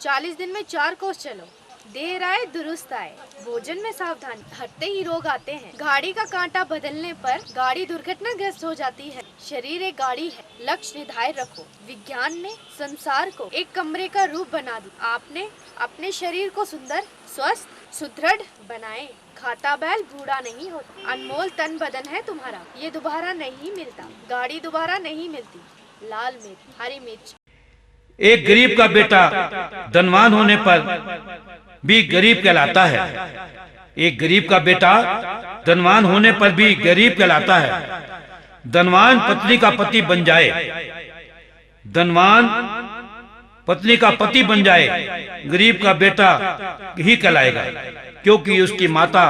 40 दिन में 4 कोस चलो, देर आए दुरुस्त आए, भोजन में सावधानी, हटते ही रोग आते हैं। गाड़ी का कांटा बदलने पर गाड़ी दुर्घटनाग्रस्त हो जाती है। शरीर एक गाड़ी है, लक्ष्य निर्धारित रखो। विज्ञान ने संसार को एक कमरे का रूप बना दिया। आपने अपने शरीर को सुंदर, स्वस्थ, सुदृढ़ बनाए। खाता बैल बूढ़ा नहीं होता। अनमोल तन बदन है तुम्हारा, ये दोबारा नहीं मिलता। गाड़ी दोबारा नहीं मिलती। लाल मिर्च, हरी मिर्च। एक गरीब का बेटा धनवान होने पर भी गरीब कहलाता है। एक गरीब का बेटा धनवान होने पर भी गरीब कहलाता है। धनवान पत्नी का पति बन जाए, धनवान पत्नी का पति बन जाए, गरीब का बेटा ही कहलाएगा, क्योंकि उसकी माता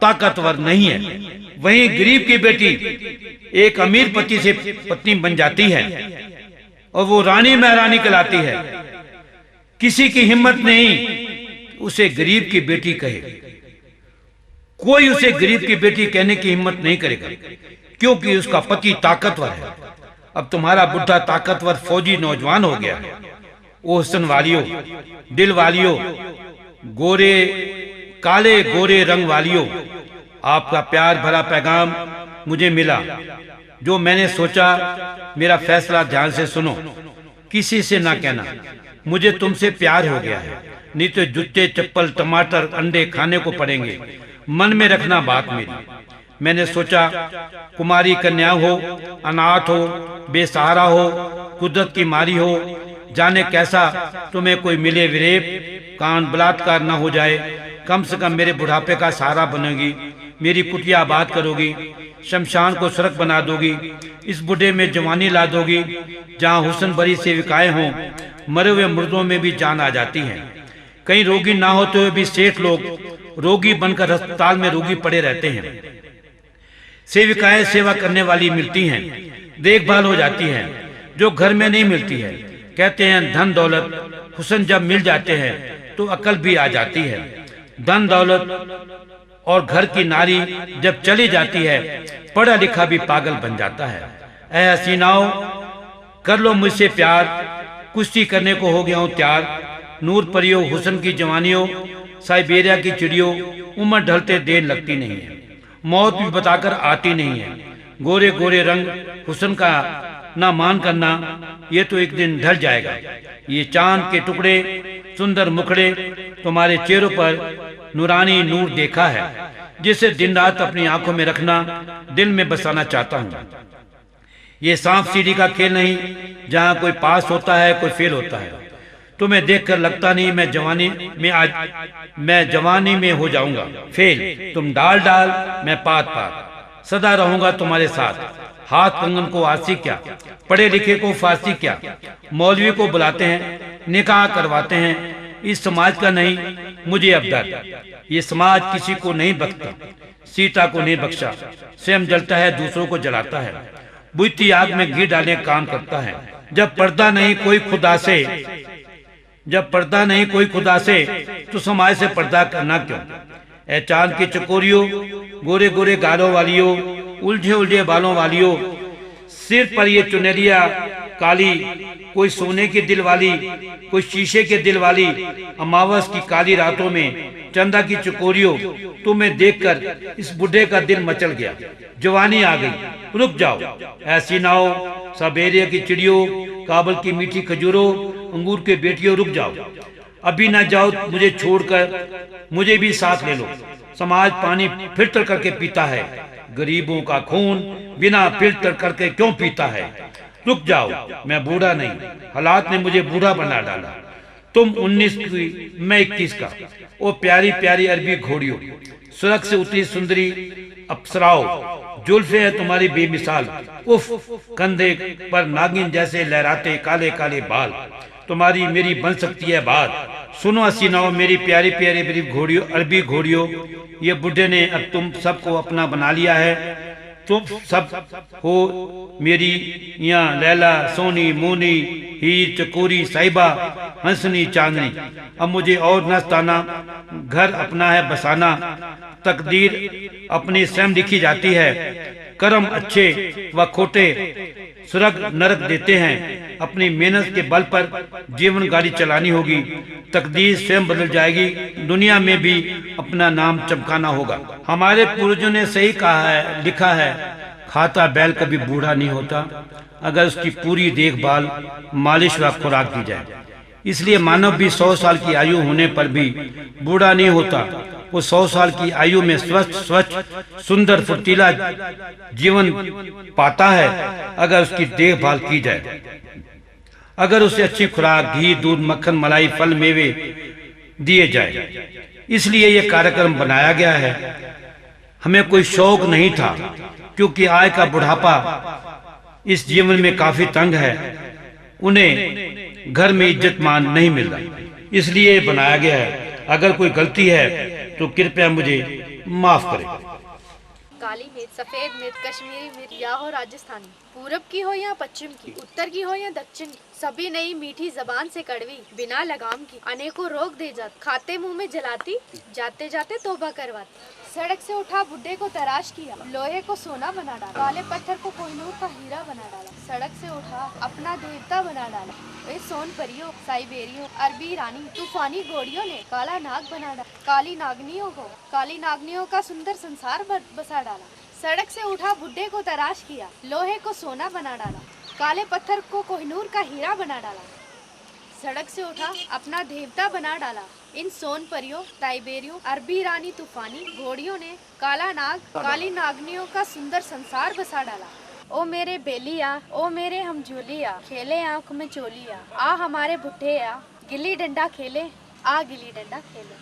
ताकतवर नहीं है। वहीं गरीब की बेटी एक अमीर पति से पत्नी बन जाती है और वो रानी महारानी कहलाती है। किसी की हिम्मत नहीं उसे गरीब की बेटी कहे। कोई उसे गरीब की बेटी कहने की हिम्मत नहीं करेगा, क्योंकि उसका पति ताकतवर है। अब तुम्हारा बुढ़ा ताकतवर फौजी नौजवान हो गया है। ओ हुस्न वालियों, दिल वालियों, गोरे काले गोरे रंग वालियों, आपका प्यार भरा पैगाम मुझे मिला। जो मैंने सोचा, मेरा फैसला ध्यान से सुनो। किसी से ना कहना मुझे तुमसे प्यार हो गया है, नहीं तो जूते चप्पल टमाटर अंडे खाने को पड़ेंगे। मन में रखना बात मेरी। मैंने सोचा कुमारी कन्या हो, अनाथ हो, बेसहारा हो, कुदरत की मारी हो, जाने कैसा तुम्हें कोई मिले विरेप कांड बलात्कार न हो जाए। कम से कम मेरे बुढ़ापे का सहारा बनेगी, मेरी कुटिया आबाद करोगी, शमशान को सड़क बना दोगी, इस बुढ़े में जवानी ला दोगी। जहाँ हुस्न भरी सेविकाएं हों, मरे हुए मुर्दों में भी जान आ जाती है। कहीं रोगी ना होते हुए भी सेठ लोग रोगी बनकर अस्पताल में रोगी पड़े रहते हैं। सेविकाएं सेवा करने वाली मिलती हैं, देखभाल हो जाती है, जो घर में नहीं मिलती है। कहते हैं धन दौलत हुस्न जब मिल जाते हैं तो अकल भी आ जाती है। धन दौलत और घर की नारी जब चली जाती है, पढ़ा लिखा भी पागल बन जाता है। ऐ हसीनाओं, कर लो मुझसे प्यार, कुश्ती करने को हो गया हूँ तैयार। नूर परियो, हुस्न की जवानियों, साइबेरिया की चिड़ियों, उम्र ढलते देर लगती नहीं है, मौत भी बताकर आती नहीं है। गोरे गोरे रंग हुस्न का ना मान करना, ये तो एक दिन ढल जाएगा। ये चांद के टुकड़े, सुंदर मुखड़े, तुम्हारे चेहरों पर नूरानी नूर देखा है, जिसे दिन रात अपनी आंखों में रखना, दिल में बसाना चाहता हूँ। ये सांप सीढ़ी का खेल नहीं, जहाँ कोई पास होता है कोई फेल होता है। तुम्हें देखकर लगता नहीं मैं जवानी में हो जाऊंगा फेल। तुम डाल डाल, मैं पात पात, सदा रहूंगा तुम्हारे साथ। हाथ कंगन को आसी क्या, पढ़े लिखे को फांसी क्या। मौलवी को बुलाते हैं, निकाह करवाते हैं, इस समाज का नहीं मुझे अब डर। ये समाज किसी को नहीं बख्शता, सीता को नहीं बख्शा। स्वयं जलता है, दूसरों को जलाता है, बुझती आग में घी डालने काम करता है। जब पर्दा नहीं कोई खुदा से, जब पर्दा नहीं कोई खुदा से, तो समाज से पर्दा करना क्यों। ए चांद की चकोरियों, गोरे गोरे गालों वालियों, उलझे उलझे बालों वालियों, सिर पर ये चुनरिया काली, कोई सोने के दिल वाली, कोई शीशे के दिल वाली। अमावस की काली रातों में चंदा की चकोरियों, तुम्हें देखकर इस बुढ़े का दिल मचल गया। जवानी आ गई, रुक जाओ। ऐसी ना हो, साइबेरिया की चिड़ियों, काबुल की मीठी खजूरों, अंगूर के बेटियों, रुक जाओ। अभी ना जाओ मुझे छोड़कर, मुझे भी साथ ले लो। समाज पानी फिल्टर करके पीता है, गरीबों का खून बिना फिल्टर करके क्यों पीता है। रुक जाओ, मैं बूढ़ा नहीं, हालात ने मुझे बूढ़ा बना डाला। तुम 19 की, मैं 21 का। ओ प्यारी प्यारी अरबी घोड़ियों, सड़क से उतरी सुंदरी अप्सराओ, जुल्फे है तुम्हारी बेमिसाल। उफ, कंधे पर नागिन जैसे लहराते काले काले बाल, तुम्हारी मेरी बन सकती है बात। सुनो हसीनाओं, मेरी प्यारी प्यारी घोड़ियों, अरबी घोड़ियों, ये बुढ़े ने अब तुम सबको अपना बना लिया है। तुम सब हो मेरी यहाँ लैला, सोनी, मोनी, हीर, चकोरी, साहिबा, हंसनी, चांदनी। अब मुझे और न सताना, घर अपना है बसाना। तकदीर अपनी स्वयं लिखी जाती है, कर्म अच्छे व खोटे स्वर्ग नरक देते हैं। अपनी मेहनत के बल पर जीवन गाड़ी चलानी होगी, तकदीर स्वयं बदल जाएगी, दुनिया में भी अपना नाम चमकाना होगा। हमारे पूर्वजों ने सही कहा है, लिखा है, खाता बैल कभी बूढ़ा नहीं होता अगर उसकी पूरी देखभाल, मालिश व खुराक दी जाए। इसलिए मानव भी 100 साल की आयु होने पर भी बूढ़ा नहीं होता। वो 100 साल की आयु में स्वच्छ सुंदर फुर्तीला जीवन पाता है अगर उसकी देखभाल की जाए, अगर उसे अच्छी खुराक, घी, दूध, मक्खन, मलाई, फल, मेवे दिए जाए। इसलिए यह कार्यक्रम बनाया गया है। हमें कोई शौक नहीं था, क्योंकि आय का बुढ़ापा इस जीवन में काफी तंग है, उन्हें घर में इज्जत मान नहीं मिल रहा, इसलिए बनाया गया है। अगर कोई गलती है तो कृपया मुझे माफ करें। काली मिर्च, सफेद मिर्च, कश्मीरी मिर्च या हो राजस्थानी, पूरब की हो या पश्चिम की, उत्तर की हो या दक्षिण की, सभी नई मीठी जबान से कड़वी, बिना लगाम की, अनेकों रोग दे जाती, खाते मुंह में जलाती, जाते जाते तौबा करवाती। सड़क से उठा बुड्ढे को तराश किया, लोहे को सोना बना डाला, काले पत्थर को कोहिनूर का हीरा बना डाला। सड़क से उठा अपना देवता बना डाला। वे सोन परियों, साइबेरियों, अरबी रानी, तूफानी घोड़ियों ने काला नाग बना डाला। काली नागनियों का सुंदर संसार बसा डाला। सड़क से उठा बुड्ढे को तराश किया, लोहे को सोना बना डाला, काले पत्थर को कोहिनूर का हीरा बना डाला। सड़क से उठा अपना देवता बना डाला। इन सोन परियों, साइबेरियों, अरबी रानी, तूफानी घोड़ियों ने काली नागनियों का सुंदर संसार बसा डाला। ओ मेरे बेलिया, ओ मेरे हम झूलिया, खेले आंख में चोलिया, आ हमारे बुढ़िया गिल्ली डंडा खेले, आ गिल्ली डंडा खेले।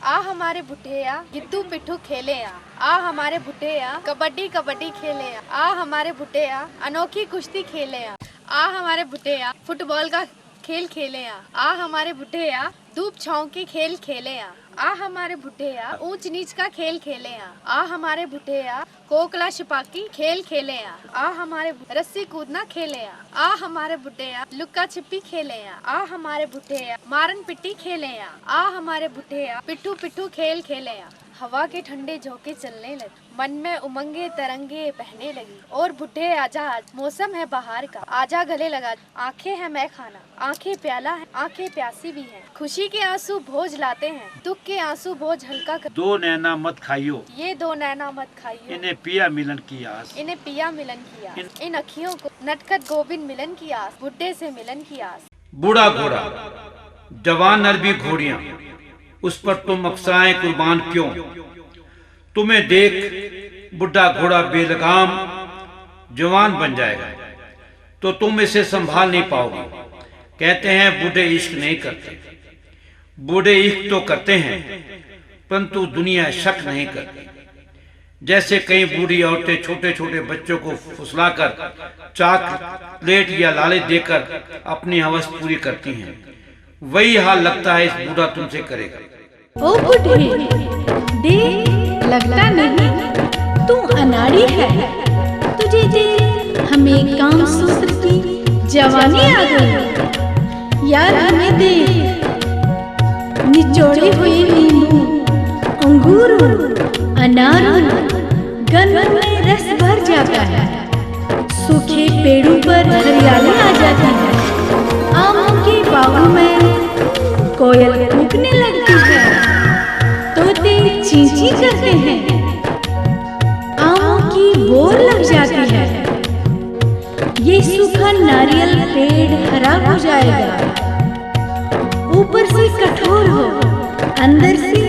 आ हमारे बुढ़िया गिद्दू पिट्ठू खेले, आ हमारे बुढ़िया कबड्डी कबड्डी खेले, आ हमारे बुढ़िया अनोखी कुश्ती खेले, आ हमारे बुढ़िया फुटबॉल का खेल खेले, आ हमारे बुढ़िया धूप छाँव के खेल खेले, आ हमारे बुढ़िया ऊंच नीच का खेल खेले, आ हमारे बुढ़िया कोकला छिपाकी खेल खेले, आ हमारे रस्सी कूदना खेले, आ हमारे बुढ़िया लुक्का छिपी खेले, आ हमारे बुढ़िया मारन पिट्टी खेले, आ हमारे बुढ़िया पिट्ठू पिट्ठू खेल खेले। हवा के ठंडे झोंके चलने लगे, मन में उमंगे तरंगे बहने लगी, और बुढ़े आजा, मौसम है बहार का, आजा गले लगा। आंखें है मैं खाना, आंखें प्याला है, आंखें प्यासी भी हैं, खुशी के आंसू बोझ लाते हैं, दुख के आंसू बोझ हल्का कर। दो नैना मत खाइयो, ये दो नैना मत खाइयो, इन्हें पिया मिलन की आस, इन्हें पिया मिलन की आस, इन अखियों को नटखट गोविंद मिलन की आस, बुढ़े से मिलन की आस। बूढ़ा घोड़ा, जवान अरबी घोड़ियां, उस पर तुम अक्सराएं कुर्बान क्यों? तुम्हें देख बुढ़ा घोड़ा बेलगाम जवान बन जाएगा तो तुम इसे संभाल नहीं पाओगे। कहते हैं बूढ़े इश्क नहीं करते, बूढ़े इश्क तो करते हैं परंतु दुनिया शक नहीं करती। जैसे कई बूढ़ी औरतें छोटे छोटे बच्चों को फुसलाकर चॉकलेट या लालच देकर अपनी हवस पूरी करती हैं, वही हाल लगता है इस बूढ़ा तुमसे करेगा। ओ बुढ़े, देख लगता नहीं तू अनाड़ी है, तुझे देख हमें काम सूत्र की जवानी आ गई। यार हमें देख, निचोड़े हुए नींबू, अंगूर, अनार, गन्नों में रस भर जाता है, सूखे पेड़ों पर हरियाली आ जाती है, आमों के बागों में कोयल कूकने लगती है, तोते चींची करते हैं, आमों की बोर लग जाती है, ये सूखा नारियल पेड़ हरा हो जाएगा, ऊपर से कठोर हो, अंदर से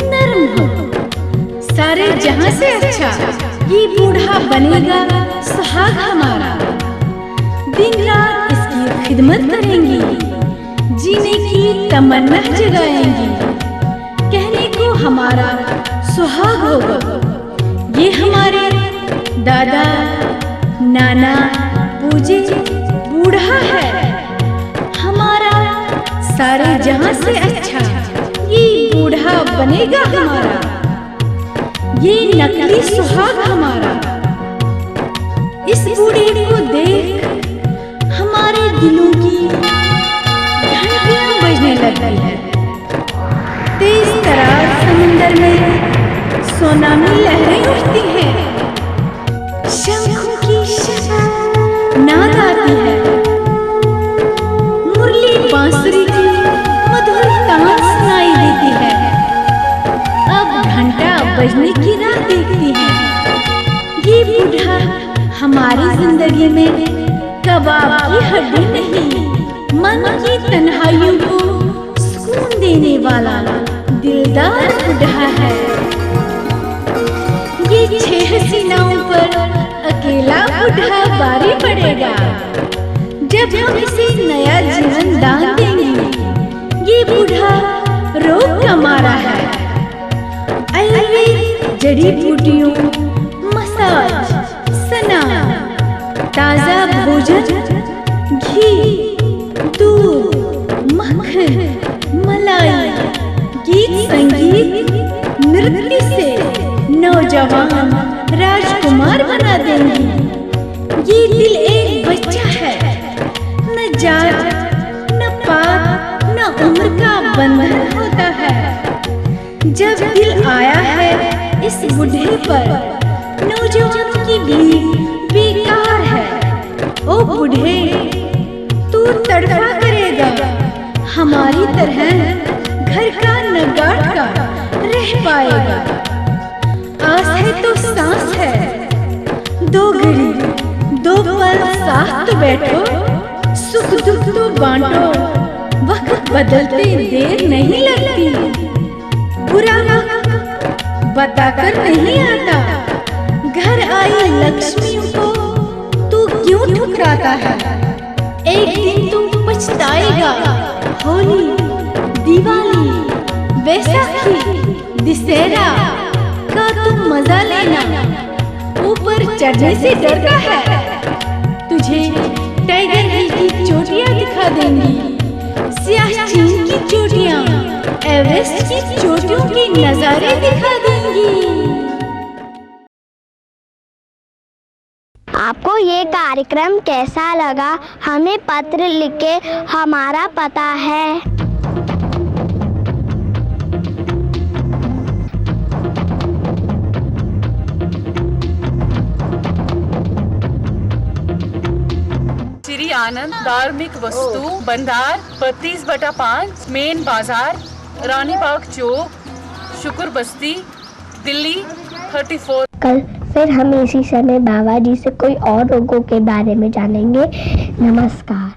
नरम हो, सारे जहां से अच्छा ये बूढ़ा बनेगा सुहाग हमारा। दिन रात इसकी खिदमत करेंगी, जीने की तमन्ना जगाएंगी, कहने को हमारा सुहाग होगा। ये हमारे दादा नाना पूजे बूढ़ा है, हमारा सारे जहां से अच्छा ये बूढ़ा बनेगा हमारा, ये नकली सुहाग हमारा। इस बूढ़े को देख हमारे दिलों की घंटियां बजने लगती है, तेज तरार समुंदर में सोनामी लहरें उठती हैं, शंखों की शब्द नाद आती है। मुरली बांसुरी की मधुर तान सुनाई देती है। अब घंटा बजने की राह देखती है। ये बूढ़ा हमारी जिंदगी में कबाब की हड्डी नहीं, मन की तन्हाइयों को सुकून देने वाला दिलदार बूढ़ा है। ये 6 हसीनाओं पर अकेला बूढ़ा भारी पड़ेगा। जब हम इसे नया जीवन दान देंगे। ये बूढ़ा रोग का मारा है। आयुर्वेद, जड़ी बूटियों, मसाज, सना, ताजा भोजन, घी, दूध, मक्खन, मलाई, गीत संगीत, नृत्य से नौजवान राजकुमार बना देंगी। ये दिल एक बच्चा है, न जात, न पात, न उम्र का बंधन होता है। जब दिल आया है इस बूढ़े पर, नौजवानों की भीड़ बेकार है। ओ बूढ़े, तू तड़पा करेगा हमारी तरह, घर का न गांठ का रह पाएगा। आस है तो सांस है, 2 घड़ी 2 पल साथ तो बैठो, सुख दुख तो बांटो। वक्त बदलते देर नहीं लगती, बुरा वक्त बताकर नहीं आता। घर आई लक्ष्मियों को तू क्यों ठुकराता है? एक दिन तू पछताएगा। होली, दिवाली, बैसाखी, दशहरा का तू मजा लेना। ऊपर चढ़ने से डरता है? तुझे टाइगर हिल की चोटियां दिखा देंगी, सियाचिन की चोटियां, एवरेस्ट की चोटियों के नजारे दिखा देंगी। आपको ये कार्यक्रम कैसा लगा? हमें पत्र लिखे। हमारा पता है श्री आनंद धार्मिक वस्तु भंडार 32/5 मेन बाजार, रानी बाग चौक, शुक्र बस्ती, दिल्ली 34। कल फिर हम इसी समय बाबा जी से कोई और रोगों के बारे में जानेंगे। नमस्कार।